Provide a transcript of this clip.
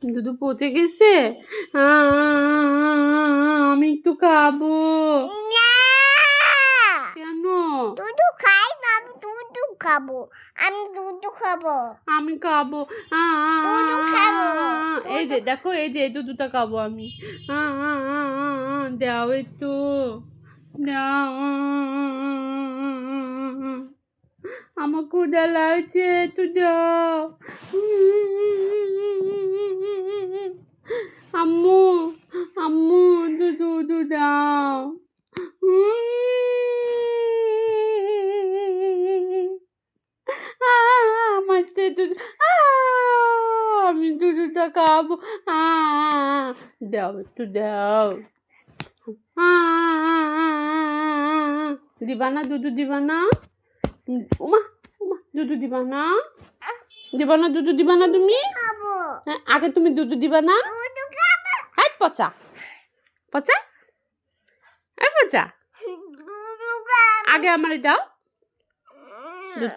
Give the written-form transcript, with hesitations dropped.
দুধু পচে গেছে। আমি একটু খাবো। কেন? দুধু খাই না, আমি দুধু খাবো। আমি দুধু খাবো। আমি খাবো। দুধু খাবো। এই যে দেখো, এই যে এই দুধটা খাবো আমি। দাও একটু, দাও। আমার ক্ষুধা লাগছে, একটু দাও। আম্মু, আম্মু, দুধু দাও। আমার তো দুধ, আমি দুধটা খাবো। দাও একটু দাও। দিবা না দুধু, দিবা না? উমা উমা, দুধু দিবা না? দিবা না দুধু, দিবা না তুমি? খাবো। হ্যাঁ, আগে তুমি দুধু দিবা না? দুধু খাবো। হাই পচা, পচা, এই পচা, দুধু খাবো। আগে আমার দাও দুধ।